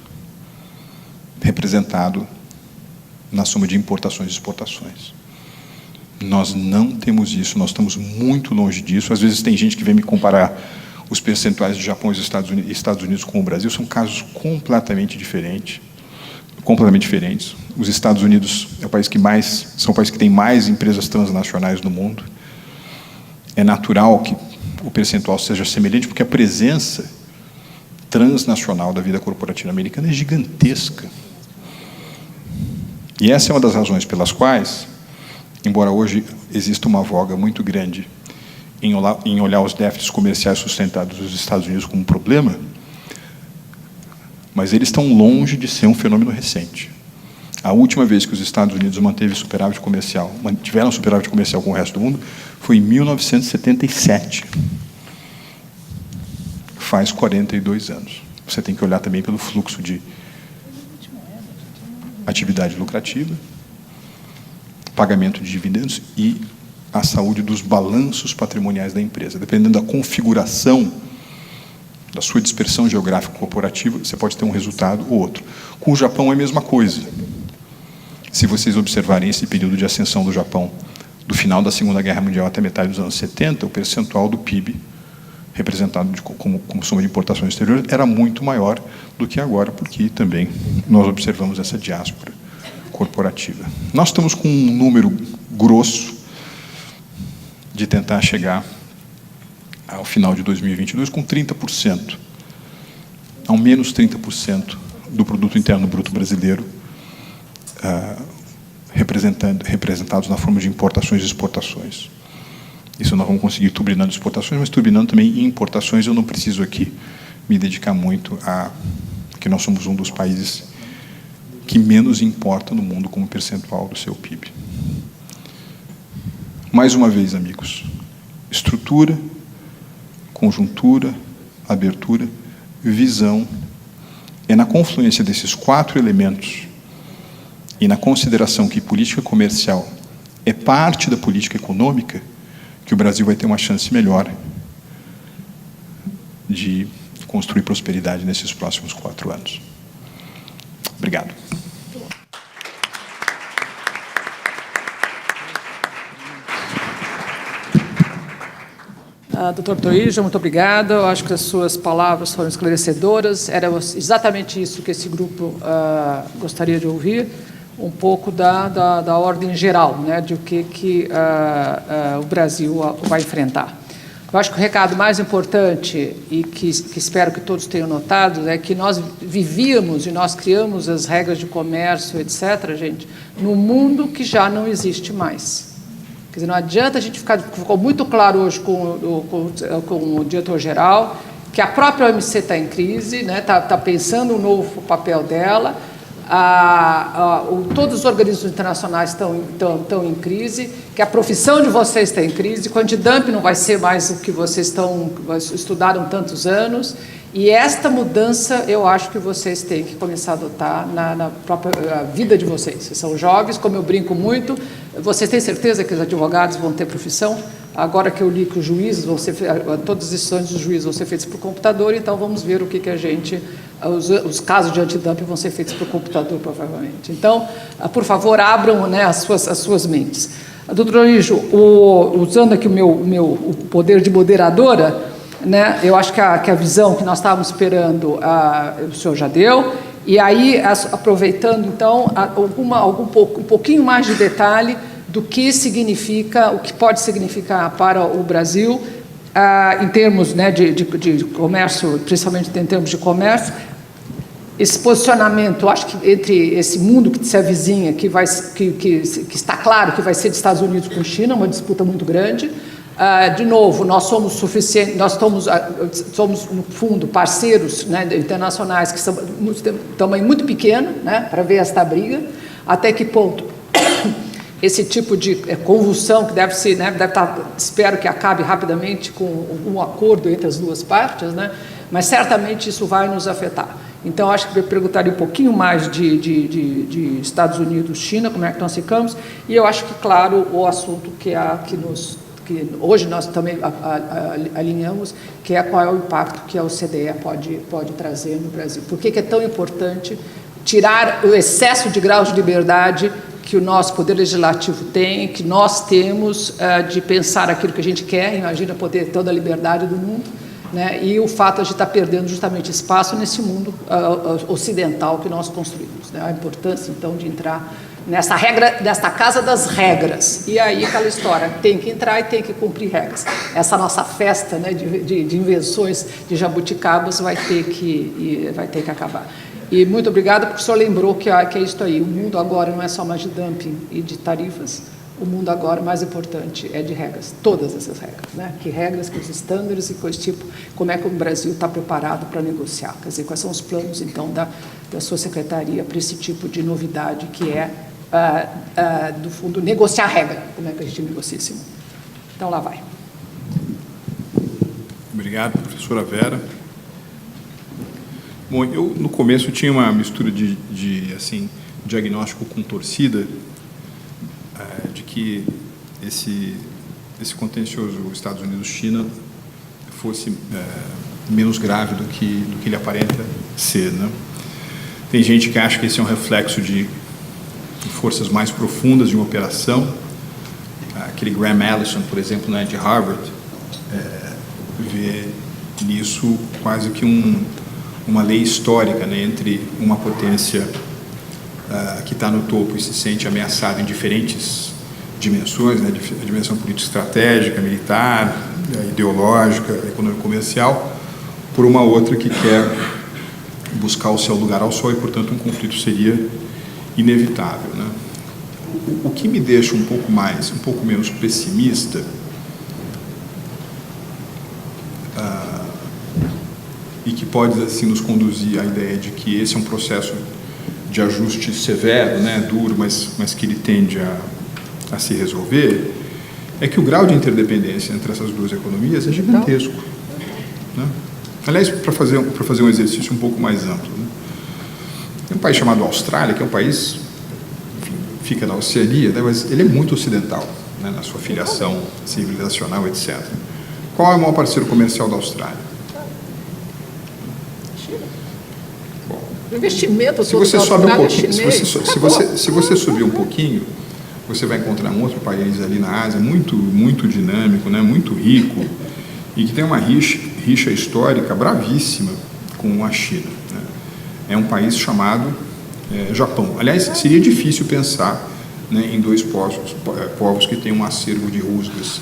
representado na soma de importações e exportações. Nós não temos isso, nós estamos muito longe disso. Às vezes tem gente que vem me comparar os percentuais de Japão e Estados Unidos com o Brasil, são casos completamente diferentes. Os Estados Unidos é o país que tem mais empresas transnacionais no mundo. É natural que o percentual seja semelhante, porque a presença transnacional da vida corporativa americana é gigantesca. E essa é uma das razões pelas quais, embora hoje exista uma voga muito grande em olhar os déficits comerciais sustentados dos Estados Unidos como um problema, mas eles estão longe de ser um fenômeno recente. A última vez que os Estados Unidos mantiveram superávit comercial com o resto do mundo foi em 1977. Faz 42 anos. Você tem que olhar também pelo fluxo de atividade lucrativa, pagamento de dividendos e a saúde dos balanços patrimoniais da empresa. Dependendo da configuração, da sua dispersão geográfica corporativa, você pode ter um resultado ou outro. Com o Japão é a mesma coisa. Se vocês observarem esse período de ascensão do Japão, do final da Segunda Guerra Mundial até metade dos anos 70, o percentual do PIB representado como soma de importações exteriores era muito maior do que agora, porque também nós observamos essa diáspora corporativa. Nós estamos com um número grosso de tentar chegar ao final de 2022 com 30%, ao menos 30% do produto interno bruto brasileiro representados na forma de importações e exportações. Isso nós vamos conseguir turbinando exportações, mas turbinando também importações. Eu não preciso aqui me dedicar muito que nós somos um dos países que menos importa no mundo como percentual do seu PIB. Mais uma vez, amigos, estrutura, conjuntura, abertura, visão. É na confluência desses 4 elementos e na consideração que política comercial é parte da política econômica que o Brasil vai ter uma chance melhor de construir prosperidade nesses próximos 4 anos. Obrigado. Doutor Toija, muito obrigada. Eu acho que as suas palavras foram esclarecedoras. Era exatamente isso que esse grupo gostaria de ouvir, um pouco da ordem geral, né, de o que o Brasil vai enfrentar. Eu acho que o recado mais importante, e que espero que todos tenham notado, é que nós vivíamos e nós criamos as regras de comércio, etc., gente, num mundo que já não existe mais. Quer dizer, não adianta a gente ficou muito claro hoje com o diretor-geral que a própria OMC está em crise, né, tá pensando um novo papel dela, todos os organismos internacionais estão em crise, que a profissão de vocês está em crise, que o antidumping não vai ser mais o que vocês estudaram tantos anos, e esta mudança eu acho que vocês têm que começar a adotar na própria vida de vocês. Vocês são jovens, como eu brinco muito, vocês têm certeza que os advogados vão ter profissão? Agora que eu li que os juízes todas as decisões dos juízes vão ser feitas por computador, então vamos ver o que a gente... Os casos de antidumping vão ser feitos por computador, provavelmente. Então, por favor, abram, né, as suas mentes. Doutor Rijo, usando aqui o meu poder de moderadora, né, eu acho que a visão que nós estávamos esperando, o senhor já deu, e aí, aproveitando, então, um pouquinho mais de detalhe do que significa, o que pode significar para o Brasil, em termos, né, de comércio, principalmente em termos de comércio, esse posicionamento, acho que entre esse mundo que se avizinha, que está claro que vai ser dos Estados Unidos com China, uma disputa muito grande. De novo, nós somos suficientes, nós somos no fundo parceiros, né, internacionais que são de tamanho muito pequeno, né, para ver esta briga, até que ponto esse tipo de convulsão que deve estar, espero que acabe rapidamente com um acordo entre as duas partes, né, mas certamente isso vai nos afetar. Então, acho que eu perguntaria um pouquinho mais de Estados Unidos, China, como é que nós ficamos, e eu acho que, claro, o assunto que que hoje nós também alinhamos, que é qual é o impacto que a OCDE pode trazer no Brasil. Por que é tão importante tirar o excesso de graus de liberdade que o nosso Poder Legislativo tem, que nós temos de pensar aquilo que a gente quer, imagina poder toda a liberdade do mundo, né? E o fato de a gente estar perdendo justamente espaço nesse mundo ocidental que nós construímos, né? A importância, então, de entrar nessa regra, nesta casa das regras. E aí aquela história, tem que entrar e tem que cumprir regras. Essa nossa festa, né, de invenções de jabuticabas vai ter que acabar. E muito obrigada, porque o senhor lembrou que é isso aí. O mundo agora não é só mais de dumping e de tarifas, o mundo agora, mais importante, é de regras, todas essas regras, né? Que regras, que os estándares e coisa tipo, como é que o Brasil está preparado para negociar. Quer dizer, quais são os planos, então, da sua secretaria para esse tipo de novidade que é, do fundo, negociar regra, como é que a gente negocia esse mundo. Então, lá vai. Obrigado, professora Vera. Bom, eu no começo tinha uma mistura de diagnóstico com torcida, de que esse contencioso Estados Unidos-China fosse menos grave do que ele aparenta ser, né? Tem gente que acha que esse é um reflexo de forças mais profundas de uma operação. Aquele Graham Allison, por exemplo, né, de Harvard, vê nisso quase que uma lei histórica, né, entre uma potência que está no topo e se sente ameaçada em diferentes dimensões, né, a dimensão político-estratégica, militar, ideológica, econômico-comercial, por uma outra que quer buscar o seu lugar ao sol e, portanto, um conflito seria inevitável, né? O que me deixa um pouco menos pessimista e que pode assim nos conduzir à ideia de que esse é um processo de ajuste severo, né, duro, mas que ele tende a se resolver, é que o grau de interdependência entre essas duas economias é gigantesco, né? Aliás, para fazer um exercício um pouco mais amplo, né? Tem um país chamado Austrália, que é um país, enfim, fica na Oceania, né, mas ele é muito ocidental, né, na sua filiação civilizacional, etc. Qual é o maior parceiro comercial da Austrália? Bom, o investimento se você sobe um pouquinho, se você subir um pouquinho, você vai encontrar um outro país ali na Ásia muito, muito dinâmico, né, muito rico, e que tem uma rixa histórica bravíssima com a China, né? É um país chamado Japão. Aliás, seria difícil pensar, né, em dois povos que têm um acervo de rusgas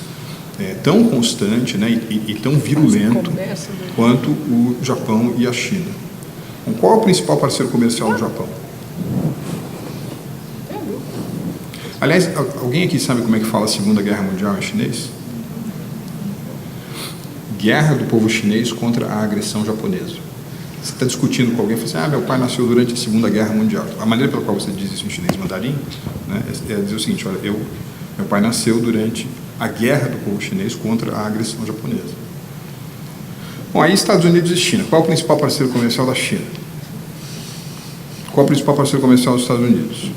tão constante, né, e tão virulento quanto o Japão e a China. Então, qual é o principal parceiro comercial do Japão? Aliás, alguém aqui sabe como é que fala a Segunda Guerra Mundial em chinês? Guerra do povo chinês contra a agressão japonesa. Você está discutindo com alguém e fala assim, meu pai nasceu durante a Segunda Guerra Mundial. A maneira pela qual você diz isso em chinês mandarim, né, é dizer o seguinte, olha, meu pai nasceu durante a guerra do povo chinês contra a agressão japonesa. Bom, aí Estados Unidos e China. Qual é o principal parceiro comercial da China? Qual é o principal parceiro comercial dos Estados Unidos?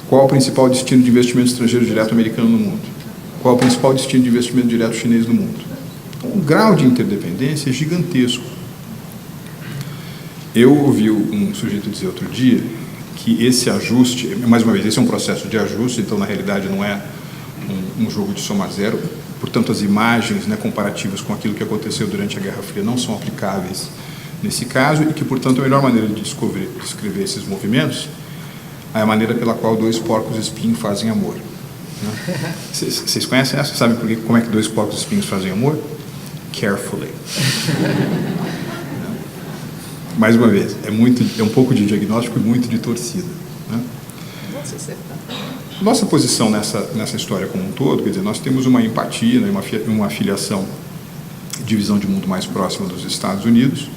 Qual é o principal destino de investimento estrangeiro direto americano no mundo? Qual é o principal destino de investimento direto chinês no mundo? O grau de interdependência é gigantesco. Eu ouvi um sujeito dizer outro dia que esse ajuste, mais uma vez, esse é um processo de ajuste, então na realidade não é um jogo de soma zero, portanto as imagens, né, comparativas com aquilo que aconteceu durante a Guerra Fria não são aplicáveis nesse caso e que, portanto, a melhor maneira de descrever esses movimentos é a maneira pela qual dois porcos espinhos fazem amor. Vocês conhecem essa? Sabem como é que dois porcos espinhos fazem amor? Carefully. Mais uma vez, é um pouco de diagnóstico e muito de torcida, né? Nossa posição nessa história como um todo, quer dizer, nós temos uma empatia, né, uma afiliação de visão de mundo mais próxima dos Estados Unidos,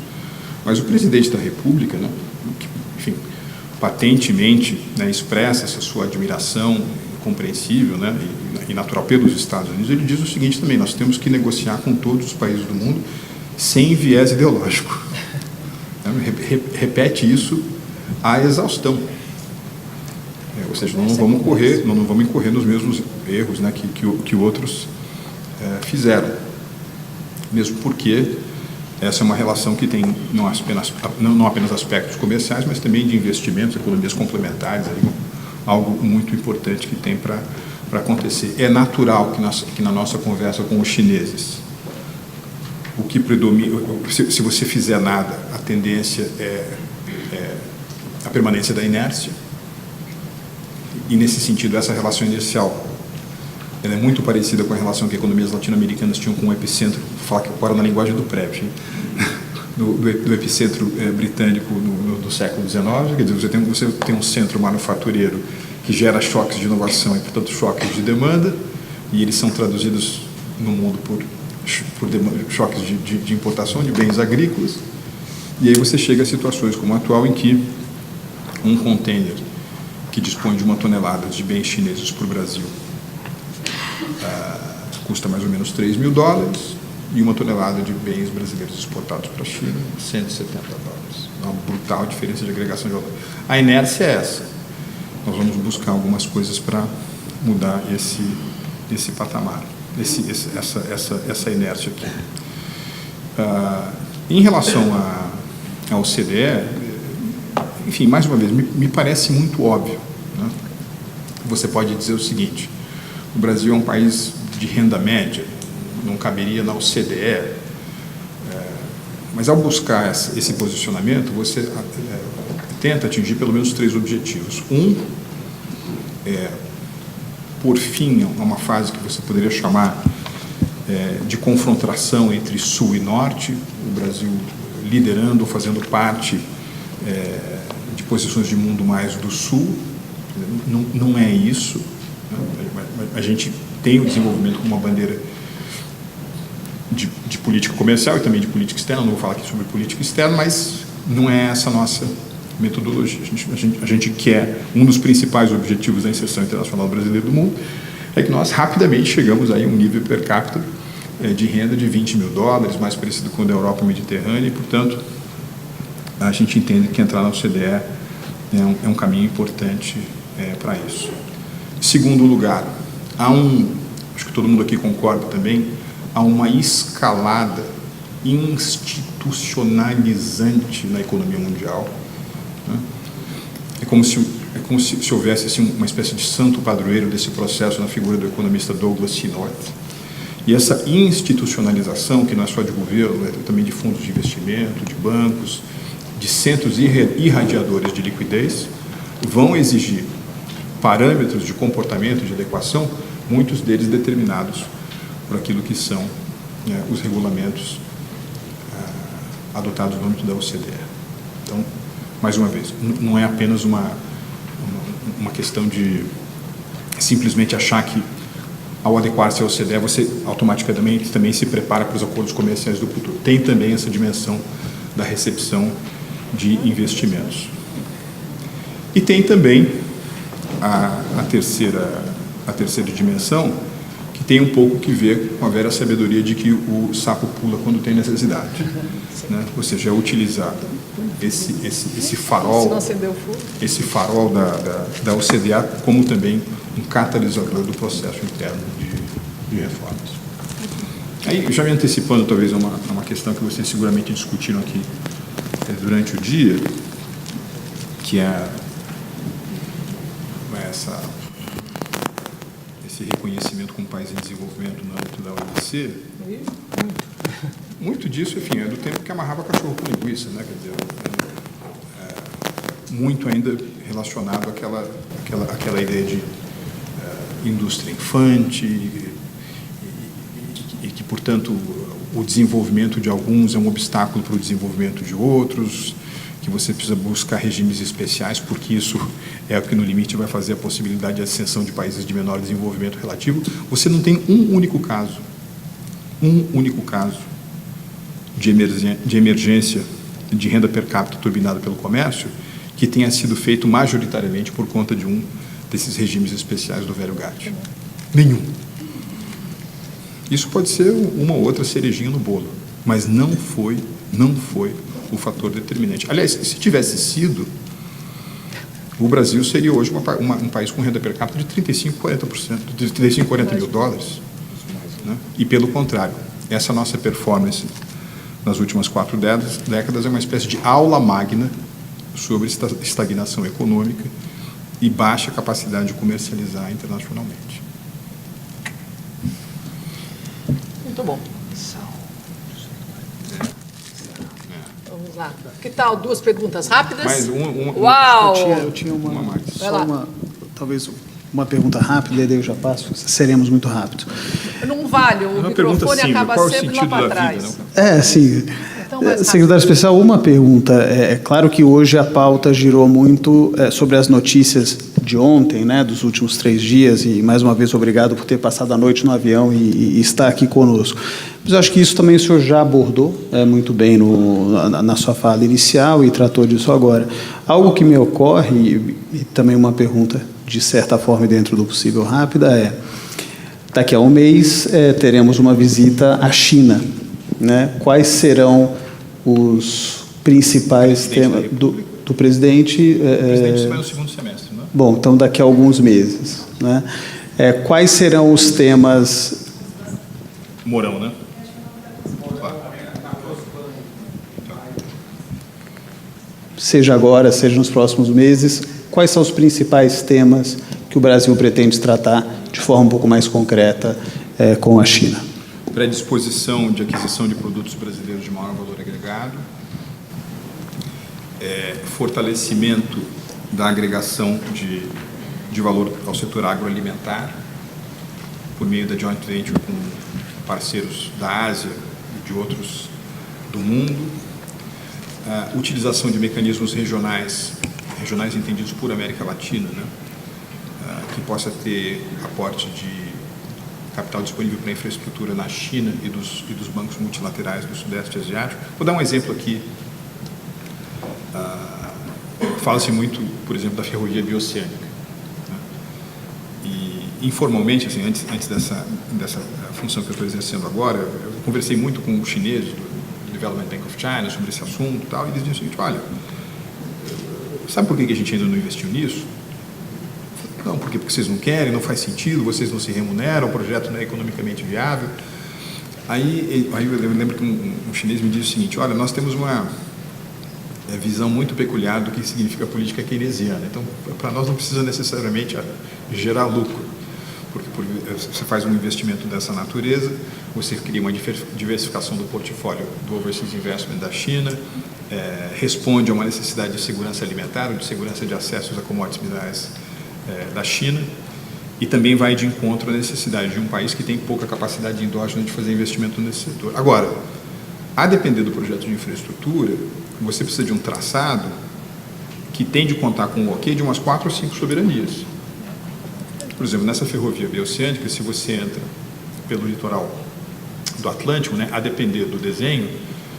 mas o presidente da República, né, que, enfim, patentemente, né, expressa essa sua admiração compreensível, né, e natural pelos Estados Unidos, ele diz o seguinte também, nós temos que negociar com todos os países do mundo sem viés ideológico. Repete isso à exaustão. Ou seja, nós não vamos incorrer nos mesmos erros, né, que outros fizeram. Mesmo porque essa é uma relação que tem não apenas aspectos comerciais, mas também de investimentos, economias complementares, aí, algo muito importante que tem para acontecer. É natural que na nossa conversa com os chineses, o que predomina, se você fizer nada, a tendência é a permanência da inércia. E, nesse sentido, essa relação inercial ela é muito parecida com a relação que economias latino-americanas tinham com o epicentro, vou falar que agora na linguagem do PREP, do epicentro britânico no século XIX. Quer dizer, você tem um centro manufatureiro que gera choques de inovação e, portanto, choques de demanda, e eles são traduzidos no mundo por choques de importação de bens agrícolas. E aí você chega a situações como a atual, em que um container que dispõe de 1 tonelada de bens chineses para o Brasil custa mais ou menos $3 mil, e 1 tonelada de bens brasileiros exportados para a China, $170. Uma brutal diferença de agregação de valor. A inércia é essa. Nós vamos buscar algumas coisas para mudar esse patamar, essa inércia aqui. Em relação ao OCDE, enfim, mais uma vez, me parece muito óbvio, né? Você pode dizer o seguinte: o Brasil é um país de renda média, não caberia na OCDE, mas ao buscar esse posicionamento, você tenta atingir pelo menos 3 objetivos. Por fim, a uma fase que você poderia chamar de confrontação entre Sul e Norte, o Brasil liderando, fazendo parte de posições de mundo mais do Sul. Não é isso, né? A gente tem o desenvolvimento como uma bandeira de política comercial e também de política externa. Não vou falar aqui sobre política externa, mas não é essa a nossa metodologia. A gente quer, um dos principais objetivos da inserção internacional brasileira do mundo é que nós rapidamente chegamos aí a um nível per capita de renda de $20 mil, mais parecido com o da Europa Mediterrânea, e, portanto, a gente entende que entrar na OCDE é um caminho importante para isso. Segundo lugar, acho que todo mundo aqui concorda também, há uma escalada institucionalizante na economia mundial, né? É como se houvesse assim, uma espécie de santo padroeiro desse processo na figura do economista Douglas C. North. E essa institucionalização, que não é só de governo, é também de fundos de investimento, de bancos, de centros irradiadores de liquidez, vão exigir parâmetros de comportamento, de adequação, muitos deles determinados por aquilo que são os regulamentos adotados no âmbito da OCDE. Então, mais uma vez, não é apenas uma questão de simplesmente achar que, ao adequar-se à OCDE, você automaticamente também se prepara para os acordos comerciais do futuro. Tem também essa dimensão da recepção de investimentos. E tem também a terceira dimensão, que tem um pouco que ver com a velha sabedoria de que o sapo pula quando tem necessidade, né? Ou seja, é utilizar esse farol da OCDE como também um catalisador do processo interno de reformas. Aí, já me antecipando talvez a uma questão que vocês seguramente discutiram aqui durante o dia, que é esse reconhecimento como país em desenvolvimento no âmbito da OMC. Muito disso, enfim, é do tempo que amarrava cachorro com linguiça, né? Quer dizer, muito ainda relacionado àquela ideia de indústria infante e que, portanto, o desenvolvimento de alguns é um obstáculo para o desenvolvimento de outros, que você precisa buscar regimes especiais, porque isso é o que, no limite, vai fazer a possibilidade de ascensão de países de menor desenvolvimento relativo. Você não tem um único caso de emergência de renda per capita turbinada pelo comércio que tenha sido feito majoritariamente por conta de um desses regimes especiais do velho GATT. Nenhum. Isso pode ser uma ou outra cerejinha no bolo, mas não foi o fator determinante. Aliás, se tivesse sido, o Brasil seria hoje um país com renda per capita de 35, 40%, de 35, 40 mil dólares. né? E, pelo contrário, essa nossa performance nas últimas 4 décadas é uma espécie de aula magna sobre estagnação econômica e baixa capacidade de comercializar internacionalmente. Muito bom. Vamos lá. Que tal 2 perguntas rápidas? Mais Uau! Eu tinha mais. talvez uma pergunta rápida, e daí eu já passo, seremos muito rápidos. Não vale, o microfone acaba sempre lá para trás. Sim. Então, mais rápido. Secretário Especial, uma pergunta. É claro que hoje a pauta girou muito sobre as notícias de ontem, né, dos últimos 3 dias, e mais uma vez obrigado por ter passado a noite no avião e estar aqui conosco. Mas eu acho que isso também o senhor já abordou muito bem na sua fala inicial e tratou disso agora. Algo que me ocorre, e também uma pergunta de certa forma dentro do possível rápida, daqui a um mês teremos uma visita à China, né? Quais serão os principais temas do presidente? O presidente vai no segundo semestre, não é? Bom, então daqui a alguns meses, né? Quais serão os temas? Mourão, né? Seja agora, seja nos próximos meses, quais são os principais temas que o Brasil pretende tratar de forma um pouco mais concreta com a China? Predisposição de aquisição de produtos brasileiros de maior valor agregado, fortalecimento da agregação de valor ao setor agroalimentar, por meio da joint venture com parceiros da Ásia e de outros do mundo, utilização de mecanismos regionais entendidos por América Latina, né? Que possa ter aporte de capital disponível para infraestrutura na China e dos bancos multilaterais do Sudeste Asiático. Vou dar um exemplo aqui. Fala-se muito, por exemplo, da ferrovia bioceânica. Né? E, informalmente, assim, antes dessa função que eu estou exercendo agora, eu conversei muito com os chineses do Development Bank of China sobre esse assunto e tal, e eles diziam o seguinte: olha, sabe por que a gente ainda não investiu nisso? Não, porque vocês não querem, não faz sentido, vocês não se remuneram, o projeto não é economicamente viável. Aí eu lembro que um chinês me disse o seguinte: olha, nós temos uma visão muito peculiar do que significa política keynesiana. Então, para nós não precisa necessariamente gerar lucro, porque você faz um investimento dessa natureza, você cria uma diversificação do portfólio do Overseas Investment da China, responde a uma necessidade de segurança alimentar, ou de segurança de acessos a commodities minerais da China, e também vai de encontro à necessidade de um país que tem pouca capacidade endógena de fazer investimento nesse setor. Agora, a depender do projeto de infraestrutura, você precisa de um traçado que tem de contar com o ok de umas 4 ou 5 soberanias. Por exemplo, nessa ferrovia bioceânica, se você entra pelo litoral do Atlântico, né, a depender do desenho,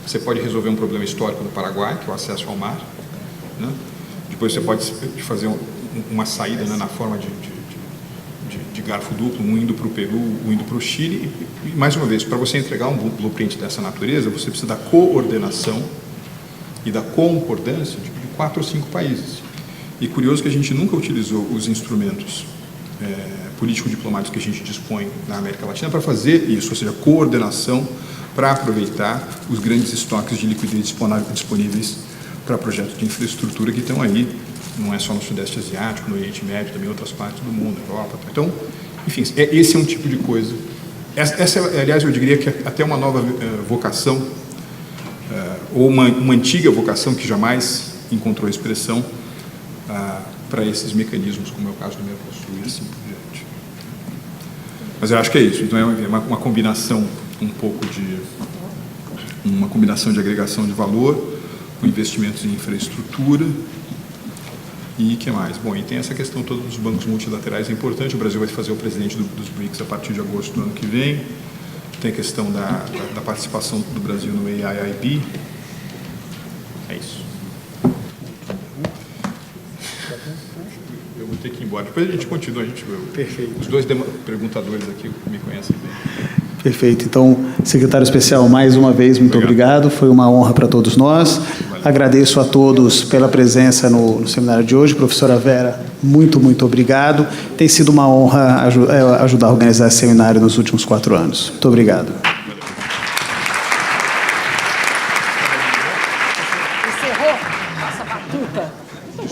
você pode resolver um problema histórico no Paraguai, que é o acesso ao mar, né? Depois você pode fazer uma saída, né, na forma de garfo duplo, um indo para o Peru, um indo para o Chile, e mais uma vez, para você entregar um blueprint dessa natureza, você precisa da coordenação e da concordância de 4 ou 5 países. E curioso que a gente nunca utilizou os instrumentos político-diplomáticos que a gente dispõe na América Latina para fazer isso, ou seja, coordenação para aproveitar os grandes estoques de liquidez disponíveis para projetos de infraestrutura que estão aí, não é só no Sudeste Asiático, no Oriente Médio, também em outras partes do mundo, Europa. Então, enfim, esse é um tipo de coisa. Essa, aliás, eu diria que até uma nova vocação, ou uma antiga vocação que jamais encontrou expressão para esses mecanismos, como é o caso do Mercosul e assim por diante. Mas eu acho que é isso. Então, é uma combinação uma combinação de agregação de valor, com investimentos em infraestrutura. E o que mais? Bom, e tem essa questão toda dos bancos multilaterais, é importante. O Brasil vai fazer o presidente dos BRICS a partir de agosto do ano que vem. Tem a questão da participação do Brasil no AIIB. É isso. Eu vou ter que ir embora. Depois a gente continua. Perfeito. Os 2 perguntadores aqui me conhecem bem. Perfeito. Então, secretário especial, mais uma vez, muito obrigado. Foi uma honra para todos nós. Agradeço a todos pela presença no seminário de hoje. Professora Vera, muito, muito obrigado. Tem sido uma honra ajudar a organizar esse seminário nos últimos 4 anos. Muito obrigado. Encerrou? Passa a batuta.